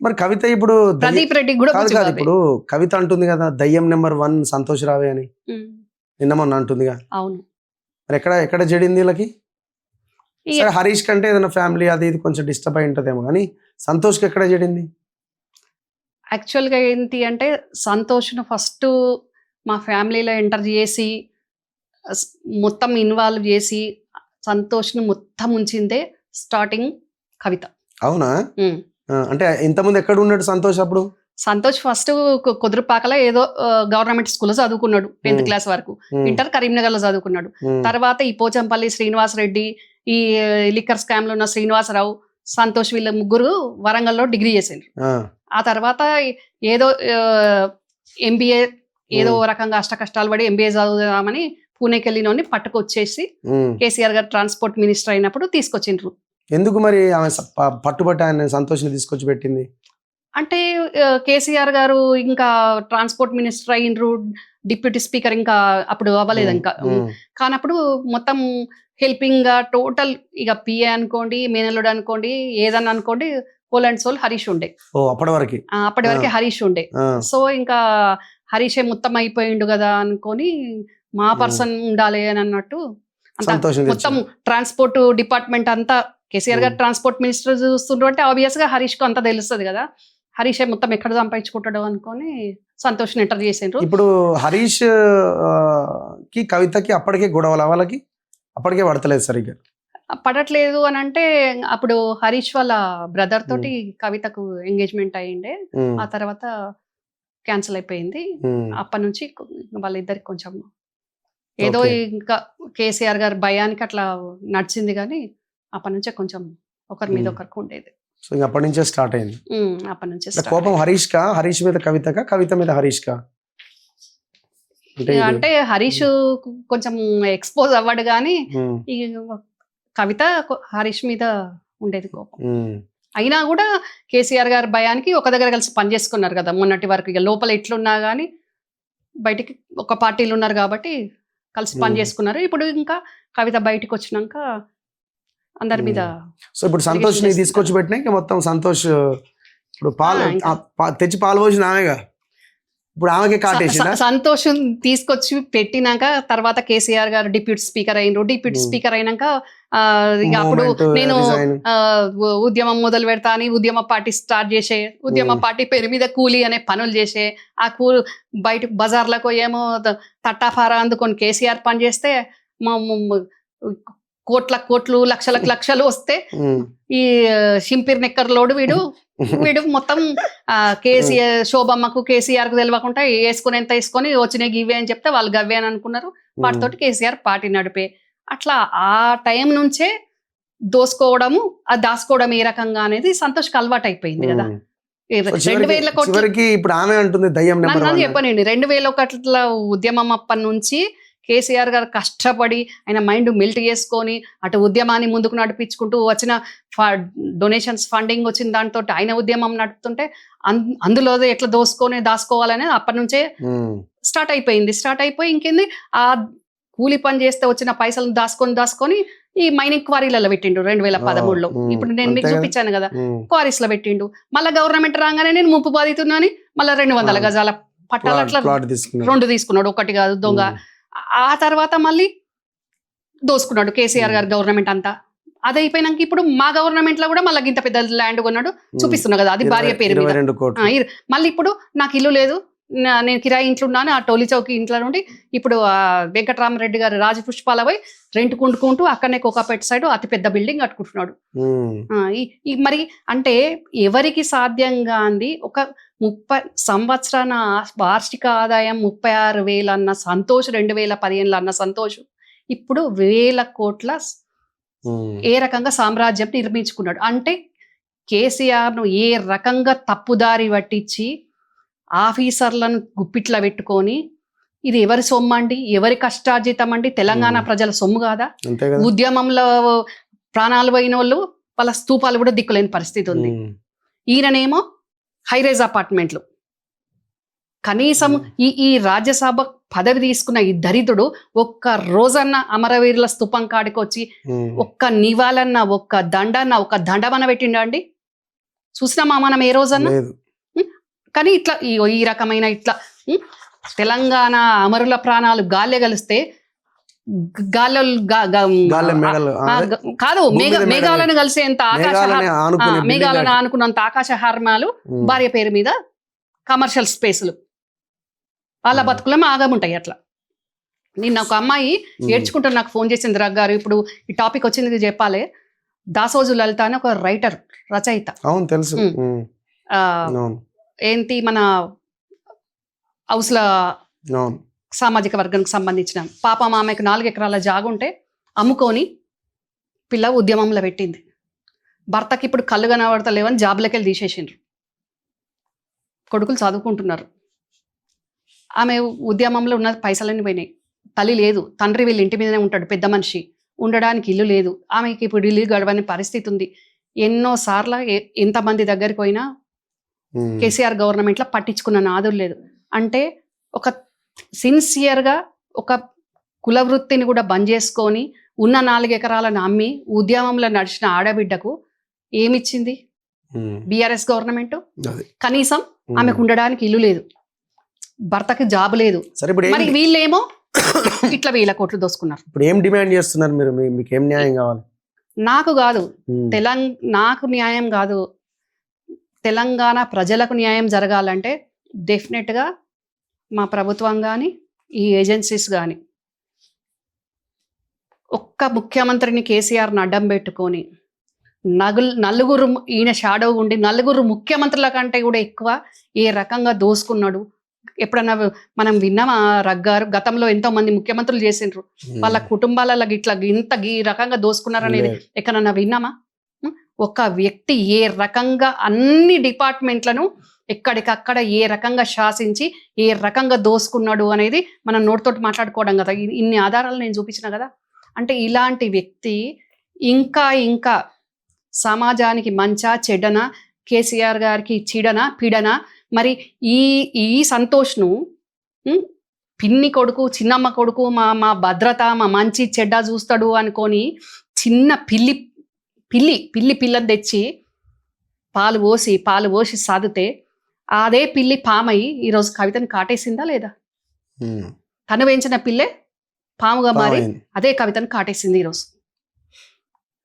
మరి కవిత ఇప్పుడు ప్రదీప్ రెడ్డి కూడా కాదు బుచ్చి కాదు బాబే. ఇప్పుడు కవిత అంటుంది కదా దయ్యం నెంబర్ 1 సంతోష్ రావే అని ఉమ్, నిన్న మొన్న అంటుందిగా. అవును. మరి ఎక్కడ ఎక్కడ జడింది వీళ్ళకి? ఈ సరే హరీష్ కంటే ఏదైనా ఫ్యామిలీ అది ఇది కొంచెం డిస్టర్బ్ అయి ఉంటుందేమో కానీ సంతోష్కి ఎక్కడ జడింది? యాక్చువల్గా ఏంటి అంటే సంతోష్ను ఫస్ట్ మా ఫ్యామిలీలో ఎంటర్ చేసి స్- మొత్తం ఇన్వాల్వ్ చేసి సంతోష్ను మొత్తం ఉంచిందే స్టార్టింగ్ కవిత. అవునా? ఉమ్. అంటే ఇంతకుముందు ఎక్కడ ఉన్నాడు సంతోష్ అప్పుడు? సంతోష్ ఫస్ట్ కుదురుపాకలో ఏదో గవర్నమెంట్ స్కూల్లో చదువుకున్నాడు 10th క్లాస్ వరకు. ఉమ్, ఇంటర్ కరీంనగర్లో చదువుకున్నాడు. ఉమ్, తర్వాత ఈ పోచంపల్లి శ్రీనివాస్ రెడ్డి, ఈ లిక్కర్ స్కామ్ లో ఉన్న శ్రీనివాసరావు, సంతోష్ వీళ్ళ ముగ్గురు వరంగల్లో డిగ్రీ చేసిండ్రు. ఆ, ఆ తర్వాత ఏదో ఎంబీఏ ఏదో రకంగా అష్ట కష్టాలు పడి ఎంబీఏ చదువుదామని పూణేకి వెళ్ళినోని పట్టుకొచ్చేసి ఉమ్. కేసీఆర్ గారు ట్రాన్స్పోర్ట్ మినిస్టర్ అయినప్పుడు తీసుకొచ్చిండ్రు. ఎందుకు మరి ఆమె పట్టుబట్టి ఆయన సంతోష్ని తీసుకొచ్చి పెట్టింది? అంటే కేసీఆర్ గారు ఇంకా ట్రాన్స్పోర్ట్ మినిస్టర్ అయినరు, డిప్యూటీ స్పీకర్ ఇంకా అప్పుడు అవ్వలేదు ఇంకా. ఉమ్, కానప్పుడు మొత్తం హెల్పింగ్ గా టోటల్ ఇక పిఏ అనుకోండి, మేనల్లుడు అనుకోండి, ఏదన్నా అనుకోండి, హోల్ అండ్ సోల్ హరీష్ ఉండే. ఓ అప్పటి వరకు అప్పటి వరకే హరీష్ ఉండే. సో ఇంకా హరీషే మొత్తం అయిపోయిండు కదా అనుకొని మా పర్సన్ ఉండాలి అని అన్నట్టు అంత సంతోషం మొత్తం ట్రాన్స్పోర్ట్ డిపార్ట్మెంట్ అంతా కేసీఆర్ గారు ట్రాన్స్పోర్ట్ మినిస్టర్ చూస్తుండ్రు అంటే ఆబ్వియస్ గా హరీష్ కు అంతా తెలుస్తుంది కదా. హరీషే మొత్తం ఎక్కడ సంపాదించుకుంటాడు అనుకొని సంతోష్ ఎంటర్ చేసిండ్రు. ఇప్పుడు హరీష్ కి కవితకి అప్పటికే గొడవల వాళ్ళకి అప్పటికే పడతలేదు సరిగ్గా. పడట్లేదు అని అంటే అప్పుడు హరీష్ వాళ్ళ బ్రదర్ తోటి కవితకు ఎంగేజ్మెంట్ అయ్యిండే. ఉమ్, ఆ తర్వాత క్యాన్సిల్ అయిపోయింది. ఉమ్, అప్పటి నుంచి వాళ్ళిద్దరికి కొంచెం ఏదో Okay. ఇంకా కేసీఆర్ గారి భయానికి అట్లా నడిచింది కానీ అప్పటి నుంచే కొంచెం ఒకరి మీద ఒకరికి ఉండేది. సో ఇంక అప్పటి నుంచే స్టార్ట్ అయింది. అప్పటి నుంచే అంటే start కోపం హరీష్ కా, హరీష్ మీద కవితకా, కవిత మీద హరీష్ కా? అంటే ఇది- అంటే హరీష్ కొంచెం ఎక్స్పోజ్ అవ్వడు కానీ ఉమ్, ఈ కవిత హరీష్ మీద ఉండేది కోపం. ఉమ్, అయినా కూడా కేసీఆర్ గారి భయానికి ఒక దగ్గర కలిసి పనిచేసుకున్నారు కదా మొన్నటి వరకు. ఇక లోపల ఎట్లున్నా కానీ బయటికి ఒక పార్టీలు ఉన్నారు కాబట్టి కలిసి పని చేసుకున్నారు. ఇప్పుడు ఇంకా కవిత బయటికి వచ్చినాక అందరి మీద సో ఇప్పుడు సంతోష్ ని తీసుకొచ్చి పెట్టినా ఇంకా మొత్తం సంతోష్ ఇప్పుడు పాలు ఇంకా. తెచ్చి పాలు పోసిన ఆమెగా ఇప్పుడు ఆమెకే కాటేసిందా? సంతోషం తీసుకొచ్చి పెట్టినాక తర్వాత కేసీఆర్ గారు డిప్యూటీ స్పీకర్ అయినరు. డిప్యూటీ స్పీకర్ అయినాక ఇక అప్పుడు Movement, నేను resign. ఉద్యమం మొదలు పెడతా అని ఉద్యమ పార్టీ స్టార్ట్ చేసే, ఉద్యమ పార్టీ పేరు మీద కూలీ అనే పనులు చేసే, ఆ బయట బజార్లకు ఏమో తట్టాఫారా అందుకొని కేసీఆర్ పని చేస్తే కోట్లు లక్షలు వస్తే ఉమ్, ఈ షింపిర్ నెక్కర్ లోడు వీడు మొత్తం కేసీఆర్ శోభమ్మకు కేసీఆర్ కు తెలియకుండా వేసుకుని ఎంత వేసుకొని వచ్చినాయి గివే అని చెప్తే వాళ్ళు గవ్వే అని అనుకున్నారు. వాటితోటి కేసీఆర్ పార్టీ నడిపే. అట్లా ఆ టైం నుంచే దోసుకోవడము ఆ దాసుకోవడం ఏ రకంగా అనేది సంతోష్కి అలవాటు అయిపోయింది కదా. ఉమ్. 2000 కోట్లు చివరికి ఇప్పుడు ఆమె అంటుంది దయ్యం నెంబర్ నన్ను 1. చెప్పనండి. 2001 ఉద్యమం అప్పటి నుంచి కేసీఆర్ గారు కష్టపడి ఆయన మైండ్ మెల్ట్ చేసుకొని అటు ఉద్యమాన్ని ముందుకు నడిపించుకుంటూ వచ్చిన డొనేషన్స్ ఫండింగ్ వచ్చిన దాంతో ఆయన ఉద్యమం నడుపుతుంటే అందులో ఎట్లా దాసుకోవాలనే అప్పటి నుంచే స్టార్ట్ అయిపోయింది. స్టార్ట్ అయిపోయి ఇంకేంది ఆ కూలి పని చేస్తే వచ్చిన పైసలు దాసుకొని ఈ మైనింగ్ క్వారీలలో పెట్టిండు 2013లో. ఇప్పుడు నేను మీకు చూపించాను కదా, క్వారీస్ లో పెట్టిండు. మళ్ళీ గవర్నమెంట్ రాగానే నేను ముప్పు బాధితున్నాను మళ్ళీ 200 గజాల పట్టాలు అట్లా 2 తీసుకున్నాడు, ఒకటి కాదు దొంగ. ఆ తర్వాత మళ్ళీ దోసుకున్నాడు కేసీఆర్ గారు గవర్నమెంట్ అంతా. అది అయిపోయినాక ఇప్పుడు మా గవర్నమెంట్ లో కూడా మళ్ళీ ఇంత పెద్ద ల్యాండ్ కొన్నాడు చూపిస్తున్నా కదా, అది భార్య పేరు మీద. మళ్ళీ ఇప్పుడు నాకు ఇల్లు లేదు, నేను కిరాయి ఇంట్లో ఉన్నాను, ఆ టోలీ చౌకి ఇంట్లో నుండి ఇప్పుడు వెంకటరామరెడ్డి గారు రాజపుష్పాలపై రెంట్ కుంటుకుంటూ అక్కడనే కోకాపేట సైడ్ అతి పెద్ద బిల్డింగ్ కట్టుకుంటున్నాడు. మరి అంటే ఎవరికి సాధ్యంగా అంది ఒక 30 సంవత్సరాల వార్షిక ఆదాయం 36,000 అన్న సంతోష్, 2015 అన్న సంతోష్ ఇప్పుడు 1000 కోట్ల ఏ రకంగా సామ్రాజ్యం నిర్మించుకున్నాడు. అంటే కేసీఆర్ ను ఏ రకంగా తప్పుదారి పట్టించి ఆఫీసర్లను గుప్పిట్లా పెట్టుకొని ఇది ఎవరి సొమ్ము అండి, ఎవరి కష్టార్జితం అండి, తెలంగాణ ప్రజల సొమ్ము కాదా? ఉద్యమంలో ప్రాణాలు పోయిన వాళ్ళు వాళ్ళ స్తూపాలు కూడా దిక్కులేని పరిస్థితి ఉంది. ఈయననేమో హైరైజ్ అపార్ట్మెంట్లు. కనీసం ఈ రాజ్యసభ పదవి తీసుకున్న ఈ దరిద్రుడు ఒక్క రోజన్న అమరవీరుల స్తూపం కాడికి వచ్చి ఒక్క నివాళన్న, ఒక్క దండన్న, ఒక్క దండమన పెట్టిండా అండి? చూసినామా మనం ఏ రోజన్నా? లేదు. కానీ ఇట్లా ఈ రకమైన ఇట్లా తెలంగాణ అమరుల ప్రాణాలు గాల్లే కలిస్తే గాల్లో గాలి మేఘాలు కాదు మేఘాలను కలిసేంత మేఘాలను ఆనుకున్నంత ఆకాశ హార్మాలు భార్య పేరు మీద కమర్షియల్ స్పేస్లు వాళ్ళ బతుకులం ఆగముంటాయి అట్లా. నిన్న ఒక అమ్మాయి ఏడ్చుకుంటూ నాకు ఫోన్ చేసింది, గారు ఇప్పుడు ఈ టాపిక్ వచ్చింది చెప్పాలి. దాసోజు లలిత అని ఒక రైటర్, రచయిత. అవును తెలుసు. ఏంటి మన హౌస్ల సామాజిక వర్గానికి సంబంధించిన పాపం ఆమెకు 4 ఎకరాల జాగుంటే అమ్ముకొని పిల్ల ఉద్యమంలో పెట్టింది. భర్తకి ఇప్పుడు కళ్ళు కనబడతలేవని జాబ్లకి వెళ్ళి తీసేసిండ్రు. కొడుకులు చదువుకుంటున్నారు. ఆమె ఉద్యమంలో ఉన్న పైసలన్నీ పోయినాయి. తల్లి లేదు, తండ్రి వీళ్ళ ఇంటి మీదనే ఉంటాడు, పెద్ద మనిషి, ఉండడానికి ఇల్లు లేదు. ఆమెకి ఇప్పుడు ఇల్లు గడవని పరిస్థితి ఉంది. ఎన్నోసార్లు ఎంతమంది దగ్గరికి పోయినా కేసీఆర్ గవర్నమెంట్లో పట్టించుకున్న నాదులు లేదు. అంటే ఒక సిన్సియర్గా ఒక కుల వృత్తిని కూడా బంద్ చేసుకొని ఉన్న 4 ఎకరాలను అమ్మి ఉద్యమంలో నడిచిన ఆడబిడ్డకు ఏమిచ్చింది బీఆర్ఎస్ గవర్నమెంట్? కనీసం ఆమెకు ఉండడానికి ఇల్లు లేదు, భర్తకి జాబ్ లేదు. మరి వీళ్ళేమో ఇట్లా 1000 కోట్లు దోసుకున్నారు. ఇప్పుడు ఏం డిమాండ్ చేస్తున్నారు మీరు? మీకు ఏం న్యాయం కావాలి? నాకు కాదు, నాకు న్యాయం కాదు, తెలంగాణ ప్రజలకు న్యాయం జరగాలంటే డెఫినెట్గా మా ప్రభుత్వం కానీ ఈ ఏజెన్సీస్ కానీ ఒక్క ముఖ్యమంత్రిని కేసీఆర్ని అడ్డం పెట్టుకొని నలుగురు ఈయన షాడో ఉండి 4 ముఖ్యమంత్రుల కంటే కూడా ఎక్కువ ఏ రకంగా దోసుకున్నాడు ఎప్పుడన్నా మనం విన్నామా? రగ్గారు గతంలో ఎంతో మంది ముఖ్యమంత్రులు చేసిండ్రు, వాళ్ళ కుటుంబాలలో ఇట్లా ఇంత ఈ రకంగా దోసుకున్నారనేది ఎక్కడన్నా విన్నామా? ఒక వ్యక్తి ఏ రకంగా అన్ని డిపార్ట్మెంట్లను ఎక్కడికక్కడ ఏ రకంగా శాసించి ఏ రకంగా దోసుకున్నాడు అనేది మనం నోటితోటి మాట్లాడుకోవడం కదా. ఇన్ని ఆధారాలు నేను చూపించిన కదా. అంటే ఇలాంటి వ్యక్తి ఇంకా సమాజానికి మంచా చెడ్డనా, కేసీఆర్ గారికి చీడనా పీడనా? మరి ఈ సంతోష్ను పిన్ని కొడుకు, చిన్నమ్మ కొడుకు, మా భద్రత, మా మంచి చెడ్డ చూస్తాడు అనుకొని చిన్న పిల్లని తెచ్చి పాలు పోసి సాదితే అదే పిల్లి పామయి ఈరోజు కవితను కాటేసిందా లేదా? తను పెంచిన పిల్లే పాముగా మారి అదే కవితను కాటేసింది ఈరోజు.